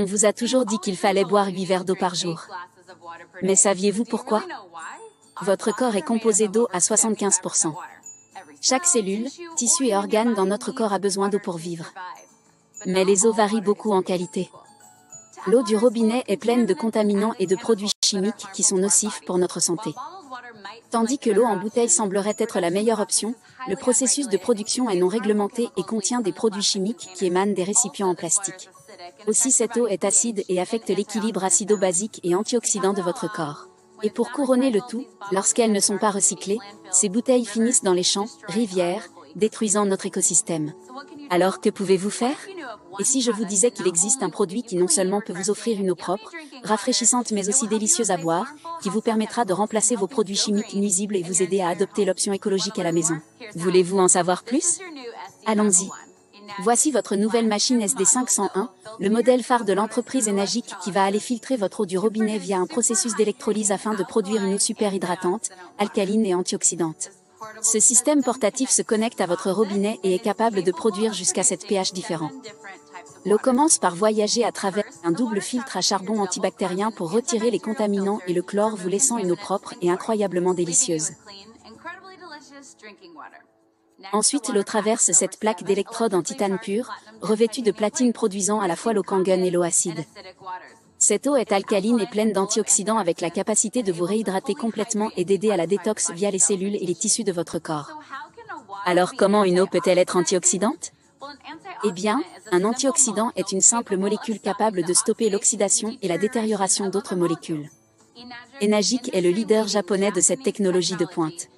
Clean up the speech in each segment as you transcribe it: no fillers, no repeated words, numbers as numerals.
vous a toujours dit qu'il fallait boire 8 verres d'eau par jour. Mais saviez-vous pourquoi? Votre corps est composé d'eau à 75%. Chaque cellule, tissu et organe dans notre corps a besoin d'eau pour vivre. Mais les eaux varient beaucoup en qualité. L'eau du robinet est pleine de contaminants et de produits chimiques qui sont nocifs pour notre santé. Tandis que l'eau en bouteille semblerait être la meilleure option, le processus de production est non réglementé et contient des produits chimiques qui émanent des récipients en plastique. Aussi cette eau est acide et affecte l'équilibre acido-basique et antioxydant de votre corps. Et pour couronner le tout, lorsqu'elles ne sont pas recyclées, ces bouteilles finissent dans les champs, rivières, détruisant notre écosystème. Alors que pouvez-vous faire? Et si je vous disais qu'il existe un produit qui non seulement peut vous offrir une eau propre, rafraîchissante mais aussi délicieuse à boire, qui vous permettra de remplacer vos produits chimiques nuisibles et vous aider à adopter l'option écologique à la maison. Voulez-vous en savoir plus? Allons-y. Voici votre nouvelle machine SD501, le modèle phare de l'entreprise Enagic qui va aller filtrer votre eau du robinet via un processus d'électrolyse afin de produire une eau super hydratante, alcaline et antioxydante. Ce système portatif se connecte à votre robinet et est capable de produire jusqu'à 7 pH différents. L'eau commence par voyager à travers un double filtre à charbon antibactérien pour retirer les contaminants et le chlore, vous laissant une eau propre et incroyablement délicieuse. Ensuite, l'eau traverse cette plaque d'électrode en titane pur, revêtue de platine produisant à la fois l'eau Kangen et l'eau acide. Cette eau est alcaline et pleine d'antioxydants avec la capacité de vous réhydrater complètement et d'aider à la détox via les cellules et les tissus de votre corps. Alors comment une eau peut-elle être antioxydante? Eh bien, un antioxydant est une simple molécule capable de stopper l'oxydation et la détérioration d'autres molécules. Enagic est le leader japonais de cette technologie de pointe.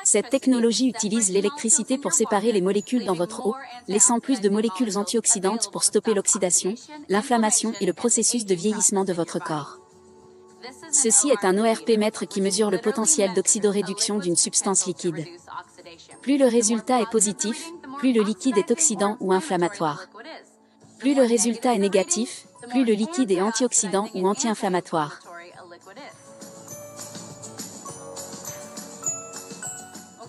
Cette technologie utilise l'électricité pour séparer les molécules dans votre eau, laissant plus de molécules antioxydantes pour stopper l'oxydation, l'inflammation et le processus de vieillissement de votre corps. Ceci est un ORP mètre qui mesure le potentiel d'oxydoréduction d'une substance liquide. Plus le résultat est positif, plus le liquide est oxydant ou inflammatoire. Plus le résultat est négatif, plus le liquide est antioxydant ou anti-inflammatoire.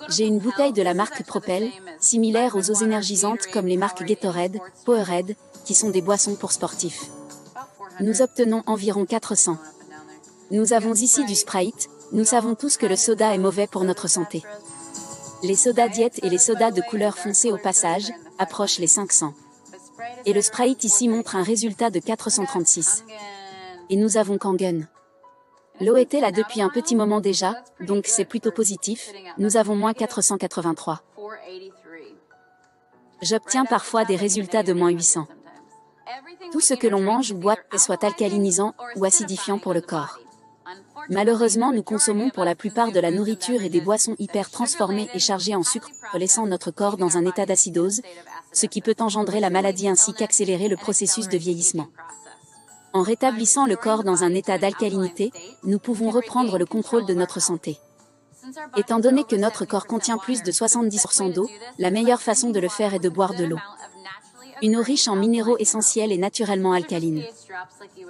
J'ai une bouteille de la marque Propel, similaire aux eaux énergisantes comme les marques Gatorade, Powerade, qui sont des boissons pour sportifs. Nous obtenons environ 400. Nous avons ici du Sprite, nous savons tous que le soda est mauvais pour notre santé. Les sodas diète et les sodas de couleur foncée au passage, approchent les 500. Et le Sprite ici montre un résultat de 436. Et nous avons Kangen. L'eau était là depuis un petit moment déjà, donc c'est plutôt positif, nous avons moins 483. J'obtiens parfois des résultats de moins 800. Tout ce que l'on mange ou boit soit alcalinisant ou acidifiant pour le corps. Malheureusement, nous consommons pour la plupart de la nourriture et des boissons hyper transformées et chargées en sucre, laissant notre corps dans un état d'acidose, ce qui peut engendrer la maladie ainsi qu'accélérer le processus de vieillissement. En rétablissant le corps dans un état d'alcalinité, nous pouvons reprendre le contrôle de notre santé. Étant donné que notre corps contient plus de 70% d'eau, la meilleure façon de le faire est de boire de l'eau. Une eau riche en minéraux essentiels et naturellement alcaline.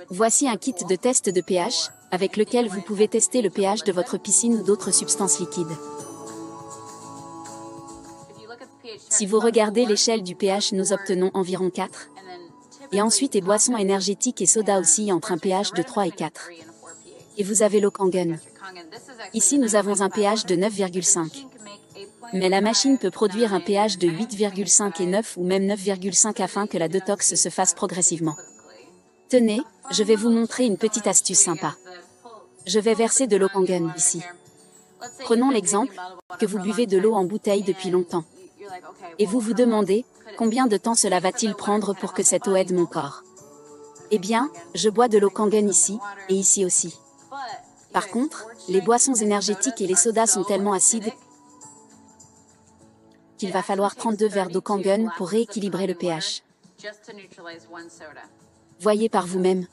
Voici un kit de test de pH, avec lequel vous pouvez tester le pH de votre piscine ou d'autres substances liquides. Si vous regardez l'échelle du pH, nous obtenons environ 4. Et ensuite les boissons énergétiques et soda aussi entre un pH de 3 et 4. Et vous avez l'eau Kangen. Ici nous avons un pH de 9,5. Mais la machine peut produire un pH de 8,5 et 9 ou même 9,5 afin que la détox se fasse progressivement. Tenez, je vais vous montrer une petite astuce sympa. Je vais verser de l'eau Kangen ici. Prenons l'exemple que vous buvez de l'eau en bouteille depuis longtemps. Et vous vous demandez, combien de temps cela va-t-il prendre pour que cette eau aide mon corps? Eh bien, je bois de l'eau Kangen ici, et ici aussi. Par contre, les boissons énergétiques et les sodas sont tellement acides qu'il va falloir 32 verres d'eau Kangen pour rééquilibrer le pH. Voyez par vous-même.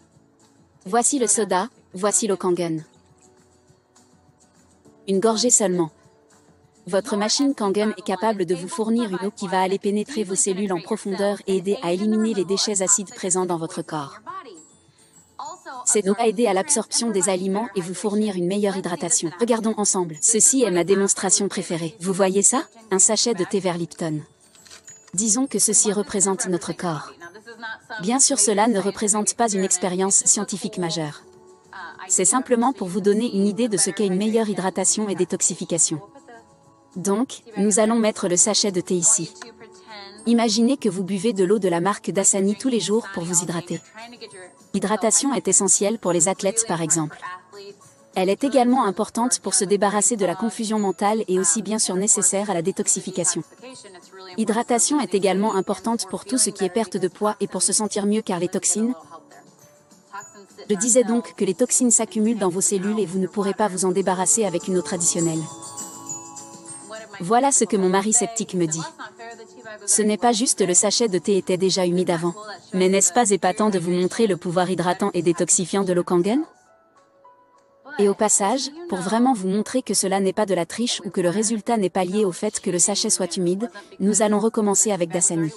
Voici le soda, voici l'eau Kangen. Une gorgée seulement. Votre machine Kangen est capable de vous fournir une eau qui va aller pénétrer vos cellules en profondeur et aider à éliminer les déchets acides présents dans votre corps. Cette eau va aider à l'absorption des aliments et vous fournir une meilleure hydratation. Regardons ensemble. Ceci est ma démonstration préférée. Vous voyez ça? Un sachet de thé vert Lipton. Disons que ceci représente notre corps. Bien sûr, cela ne représente pas une expérience scientifique majeure. C'est simplement pour vous donner une idée de ce qu'est une meilleure hydratation et détoxification. Donc, nous allons mettre le sachet de thé ici. Imaginez que vous buvez de l'eau de la marque Dasani tous les jours pour vous hydrater. L'hydratation est essentielle pour les athlètes par exemple. Elle est également importante pour se débarrasser de la confusion mentale et aussi bien sûr nécessaire à la détoxification. L'hydratation est également importante pour tout ce qui est perte de poids et pour se sentir mieux car les toxines. Je disais donc que les toxines s'accumulent dans vos cellules et vous ne pourrez pas vous en débarrasser avec une eau traditionnelle. Voilà ce que mon mari sceptique me dit. Ce n'est pas juste le sachet de thé était déjà humide avant. Mais n'est-ce pas épatant de vous montrer le pouvoir hydratant et détoxifiant de l'eau Kangen? Et au passage, pour vraiment vous montrer que cela n'est pas de la triche ou que le résultat n'est pas lié au fait que le sachet soit humide, nous allons recommencer avec Dasani.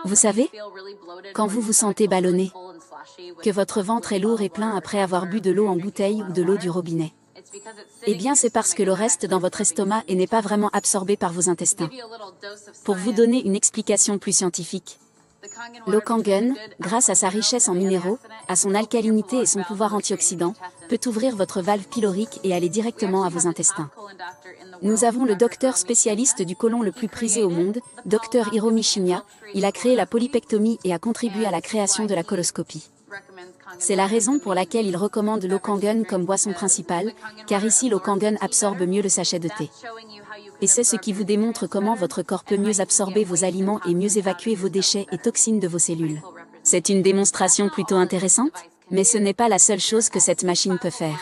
Vous savez, quand vous vous sentez ballonné, que votre ventre est lourd et plein après avoir bu de l'eau en bouteille ou de l'eau du robinet. Eh bien c'est parce que l'eau reste dans votre estomac et n'est pas vraiment absorbée par vos intestins. Pour vous donner une explication plus scientifique, l'eau Kangen, grâce à sa richesse en minéraux, à son alcalinité et son pouvoir antioxydant, peut ouvrir votre valve pylorique et aller directement à vos intestins. Nous avons le docteur spécialiste du côlon le plus prisé au monde, Dr Hiromi Shinya. Il a créé la polypectomie et a contribué à la création de la coloscopie. C'est la raison pour laquelle il recommande l'eau Kangen comme boisson principale, car ici l'eau Kangen absorbe mieux le sachet de thé. Et c'est ce qui vous démontre comment votre corps peut mieux absorber vos aliments et mieux évacuer vos déchets et toxines de vos cellules. C'est une démonstration plutôt intéressante, mais ce n'est pas la seule chose que cette machine peut faire.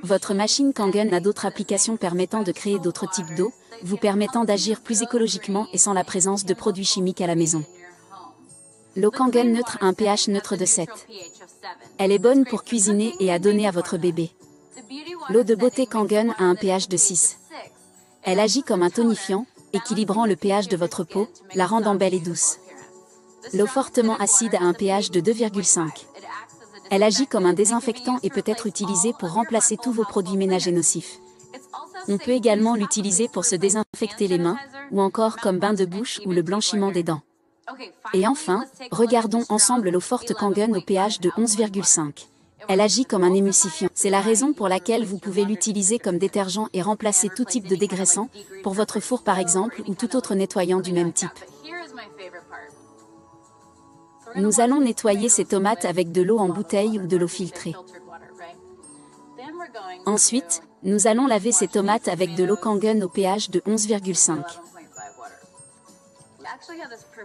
Votre machine Kangen a d'autres applications permettant de créer d'autres types d'eau, vous permettant d'agir plus écologiquement et sans la présence de produits chimiques à la maison. L'eau Kangen neutre a un pH neutre de 7. Elle est bonne pour cuisiner et à donner à votre bébé. L'eau de beauté Kangen a un pH de 6. Elle agit comme un tonifiant, équilibrant le pH de votre peau, la rendant belle et douce. L'eau fortement acide a un pH de 2,5. Elle agit comme un désinfectant et peut être utilisée pour remplacer tous vos produits ménagers nocifs. On peut également l'utiliser pour se désinfecter les mains, ou encore comme bain de bouche ou le blanchiment des dents. Et enfin, regardons ensemble l'eau forte Kangen au pH de 11,5. Elle agit comme un émulsifiant. C'est la raison pour laquelle vous pouvez l'utiliser comme détergent et remplacer tout type de dégraissant, pour votre four par exemple, ou tout autre nettoyant du même type. Nous allons nettoyer ces tomates avec de l'eau en bouteille ou de l'eau filtrée. Ensuite, nous allons laver ces tomates avec de l'eau Kangen au pH de 11,5.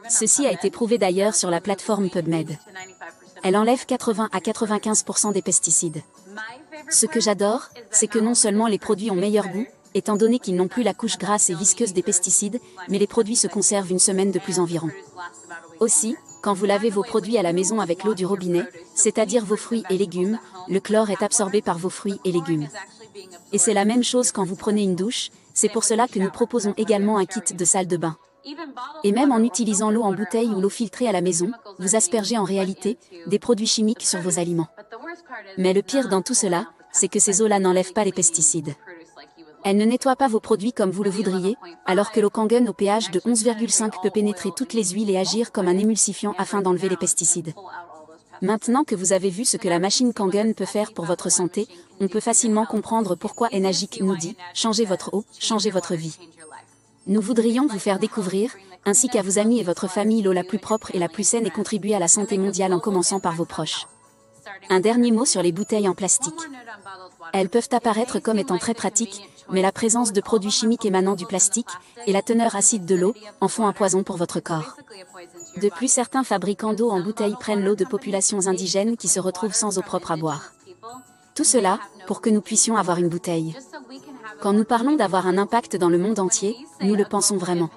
Ceci a été prouvé d'ailleurs sur la plateforme PubMed. Elle enlève 80 à 95% des pesticides. Ce que j'adore, c'est que non seulement les produits ont meilleur goût, étant donné qu'ils n'ont plus la couche grasse et visqueuse des pesticides, mais les produits se conservent une semaine de plus environ. Aussi, quand vous lavez vos produits à la maison avec l'eau du robinet, c'est-à-dire vos fruits et légumes, le chlore est absorbé par vos fruits et légumes. Et c'est la même chose quand vous prenez une douche, c'est pour cela que nous proposons également un kit de salle de bain. Et même en utilisant l'eau en bouteille ou l'eau filtrée à la maison, vous aspergez en réalité des produits chimiques sur vos aliments. Mais le pire dans tout cela, c'est que ces eaux-là n'enlèvent pas les pesticides. Elles ne nettoient pas vos produits comme vous le voudriez, alors que l'eau Kangen au pH de 11,5 peut pénétrer toutes les huiles et agir comme un émulsifiant afin d'enlever les pesticides. Maintenant que vous avez vu ce que la machine Kangen peut faire pour votre santé, on peut facilement comprendre pourquoi Enagic nous dit « Changez votre eau, changez votre vie ». Nous voudrions vous faire découvrir, ainsi qu'à vos amis et votre famille, l'eau la plus propre et la plus saine et contribuer à la santé mondiale en commençant par vos proches. Un dernier mot sur les bouteilles en plastique. Elles peuvent apparaître comme étant très pratiques, mais la présence de produits chimiques émanant du plastique, et la teneur acide de l'eau, en font un poison pour votre corps. De plus, certains fabricants d'eau en bouteille prennent l'eau de populations indigènes qui se retrouvent sans eau propre à boire. Tout cela, pour que nous puissions avoir une bouteille. Quand nous parlons d'avoir un impact dans le monde entier, nous le pensons vraiment.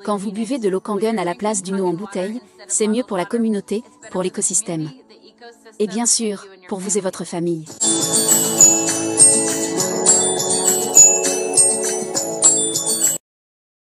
Quand vous buvez de l'eau Kangen à la place d'une eau en bouteille, c'est mieux pour la communauté, pour l'écosystème. Et bien sûr, pour vous et votre famille.